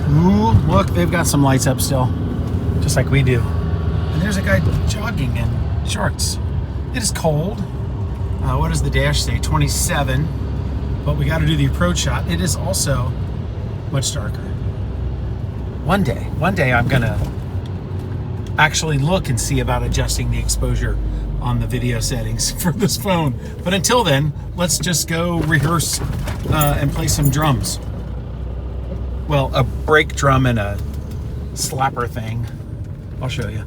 Ooh, look, they've got some lights up still, just like we do. And there's a guy jogging in shorts. It is cold. What does the dash say? 27. But we got to do the approach shot. It is also much darker. One day I'm gonna actually look and see about adjusting the exposure on the video settings for this phone. But until then, let's just go rehearse and play some drums. Well, a break drum and a slapper thing. I'll show you.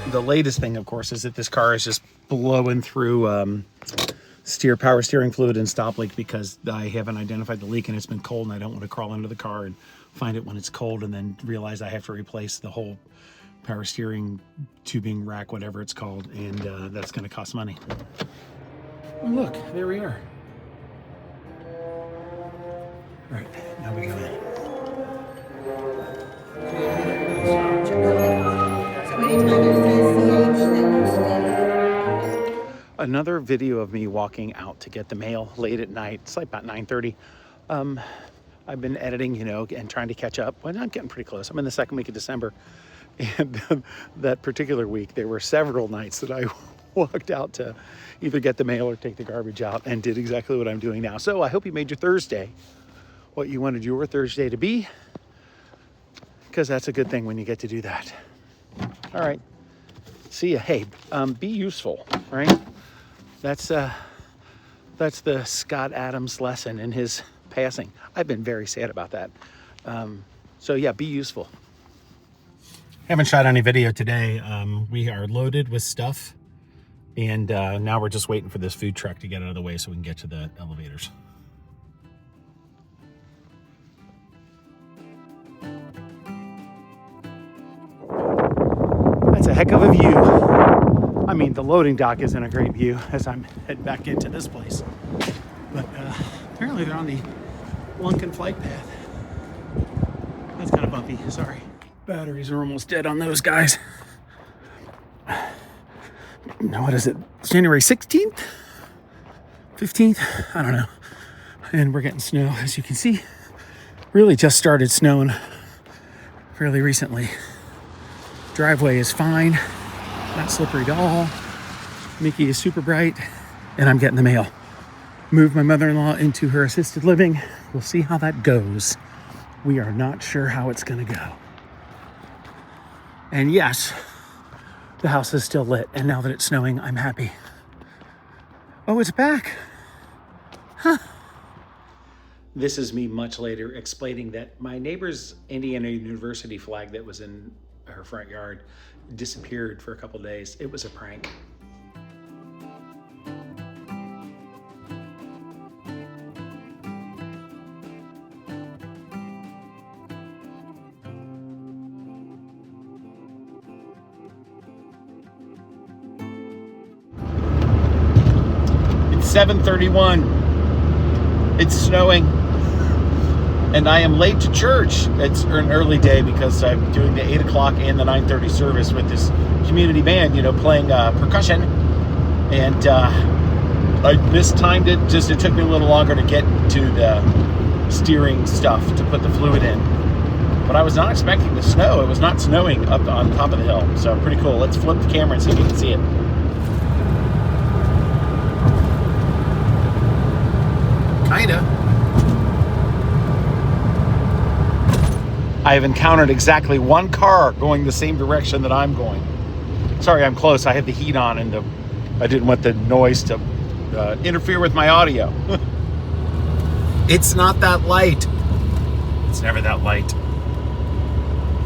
The latest thing, of course, is that this car is just blowing through power steering fluid and stop leak because I haven't identified the leak and it's been cold and I don't want to crawl into the car and find it when it's cold and then realize I have to replace the whole power steering tubing rack, whatever it's called, and that's going to cost money. Oh, look, there we are. All right, now we go in. Another video of me walking out to get the mail late at night. It's like about 9:30. I've been editing, you know, and trying to catch up. Well, I'm getting pretty close. I'm in the second week of December. And that particular week, there were several nights that I walked out to either get the mail or take the garbage out and did exactly what I'm doing now. So I hope you made your Thursday what you wanted your Thursday to be, because that's a good thing when you get to do that. All right. See ya. Hey, be useful, right? That's the Scott Adams lesson in his passing. I've been very sad about that. So yeah, be useful. Haven't shot any video today. We are loaded with stuff, and now we're just waiting for this food truck to get out of the way so we can get to the elevators. That's a heck of a view. I mean, the loading dock isn't a great view as I'm heading back into this place. But apparently they're on the Lunken flight path. That's kind of bumpy, sorry. Batteries are almost dead on those guys. Now, what is it? It's January 16th? 15th? I don't know. And we're getting snow, as you can see. Really just started snowing fairly recently. Driveway is fine, not slippery at all. Mickey is super bright, and I'm getting the mail. Moved my mother-in-law into her assisted living. We'll see how that goes. We are not sure how it's gonna go. And yes, the house is still lit, and now that it's snowing, I'm happy. Oh, it's back. Huh. This is me much later explaining that my neighbor's Indiana University flag that was in her front yard disappeared for a couple days. It was a prank. It's 7:31. It's snowing. And I am late to church. It's an early day because I'm doing the 8 o'clock and the 9:30 service with this community band, you know, playing percussion. And I mistimed it. Just it took me a little longer to get to the steering stuff to put the fluid in. But I was not expecting the snow. It was not snowing up on top of the hill. So pretty cool. Let's flip the camera and see if you can see it. Kinda. I have encountered exactly one car going the same direction that I'm going. Sorry, I'm close. I had the heat on and I didn't want the noise to interfere with my audio. It's not that light. It's never that light.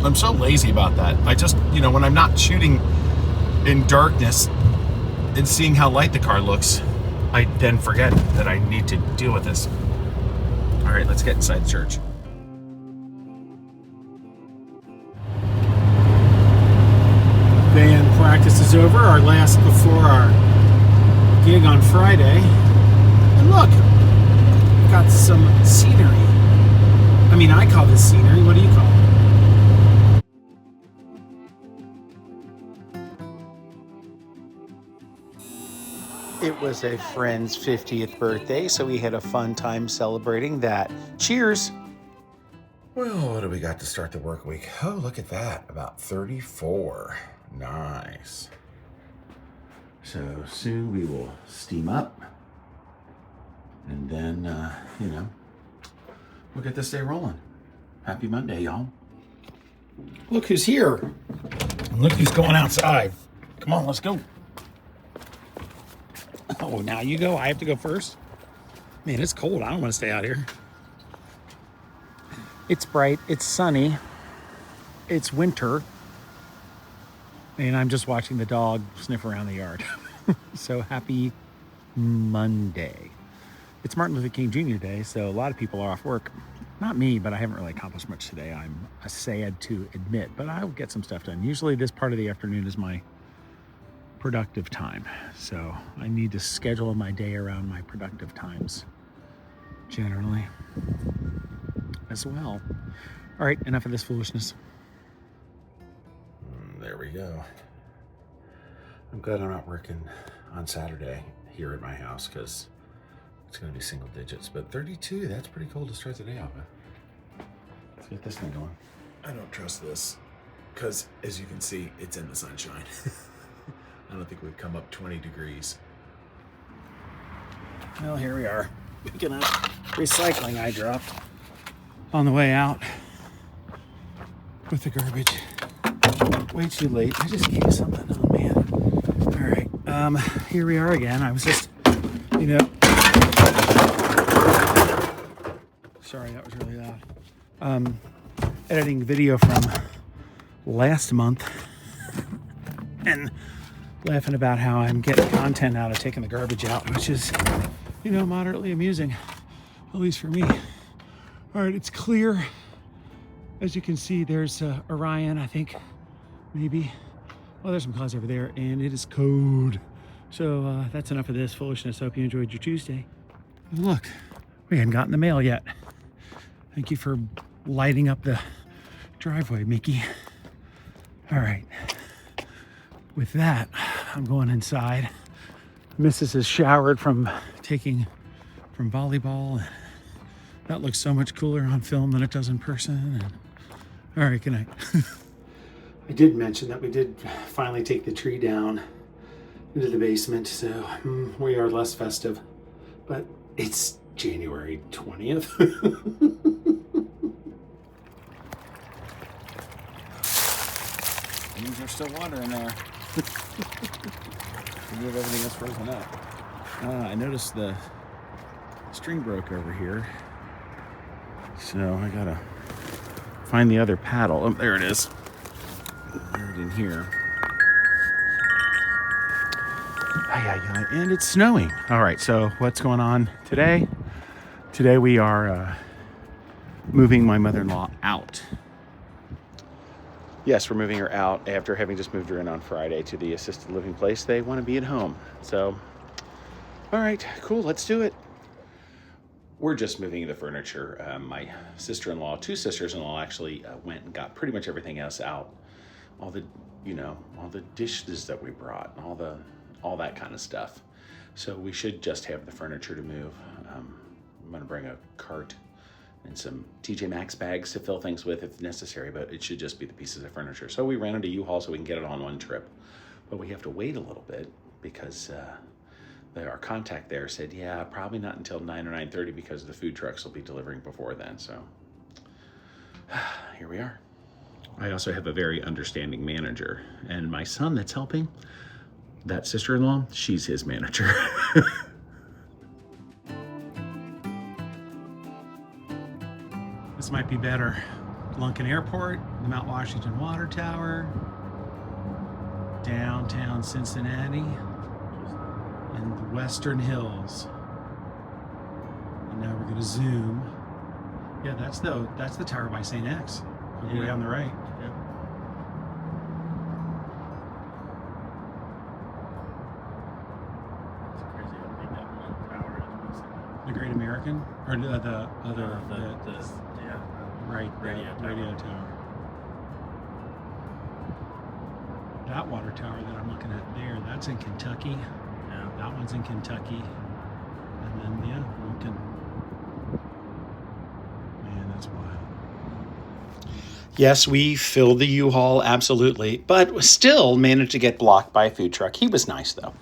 I'm so lazy about that. I just, you know, when I'm not shooting in darkness and seeing how light the car looks, I then forget that I need to deal with this. All right, let's get inside the church. Band practice is over, our last before our gig on Friday. And look, we've got some scenery mean, I call this scenery. What do you call it? It was a friend's 50th birthday, so we had a fun time celebrating that. Cheers! Well, what do we got to start the work week? Oh, look at that. About 34. Nice. So soon we will steam up. And then, we'll get this day rolling. Happy Monday, y'all. Look who's here. And look who's going outside. Come on, let's go. Oh, now you go? I have to go first? Man, it's cold. I don't want to stay out here. It's bright. It's sunny. It's winter. And I'm just watching the dog sniff around the yard. So happy Monday. It's Martin Luther King Jr. Day, so a lot of people are off work. Not me, but I haven't really accomplished much today. I'm sad to admit, but I'll get some stuff done. Usually this part of the afternoon is my productive time. So I need to schedule my day around my productive times generally as well. All right, enough of this foolishness. There we go. I'm glad I'm not working on Saturday here at my house because it's going to be single digits. But 32, that's pretty cool to start the day out with. Let's get this thing going. I don't trust this because, as you can see, it's in the sunshine. I don't think we've come up 20 degrees. Well, here we are. Picking up recycling I dropped on the way out with the garbage. Way too late. I just gave you something. Oh, man. All right. Here we are again. I was just, sorry, that was really loud. Editing video from last month and laughing about how I'm getting content out of taking the garbage out, which is, moderately amusing, at least for me. All right, it's clear. As you can see, there's Orion, I think, maybe. Well, there's some clouds over there, and it is cold. So that's enough of this foolishness. Hope you enjoyed your Tuesday. Look, we hadn't gotten the mail yet. Thank you for lighting up the driveway, Mickey. All right. With that, I'm going inside. Mrs. has showered from volleyball. That looks so much cooler on film than it does in person. All right, good night. I did mention that we did finally take the tree down into the basement, so we are less festive. But it's January 20th. There's still water in there. We have everything else frozen up. I noticed the string broke over here. So I gotta find the other paddle. Oh, there it is. Right in here. And it's snowing. All right, so what's going on today? Today we are moving my mother-in-law out. Yes, we're moving her out after having just moved her in on Friday to the assisted living place. They want to be at home. So, all right, cool, let's do it. We're just moving the furniture. My sister-in-law, two sisters-in-law actually went and got pretty much everything else out. All the dishes that we brought, all that kind of stuff. So we should just have the furniture to move. I'm gonna bring a cart and some TJ Maxx bags to fill things with if necessary, but it should just be the pieces of furniture. So we rented a U-Haul so we can get it on one trip. But we have to wait a little bit because our contact there said, yeah, probably not until 9 or 9:30 because the food trucks will be delivering before then. So here we are. I also have a very understanding manager, and my son that's helping, that sister-in-law, she's his manager. This might be better. Lunken Airport, the Mount Washington Water Tower, downtown Cincinnati, and the Western Hills. And now we're gonna zoom. Yeah, that's the tower by St. X, all the way on the right. Yep. It's crazy how big that one tower is. The Great American, or the other. Yeah. Right, radio tower. That water tower that I'm looking at there, that's in Kentucky. Yeah. That one's in Kentucky. And then, yeah, we can... Man, that's wild. Yes, we filled the U-Haul, absolutely. But still managed to get blocked by a food truck. He was nice, though.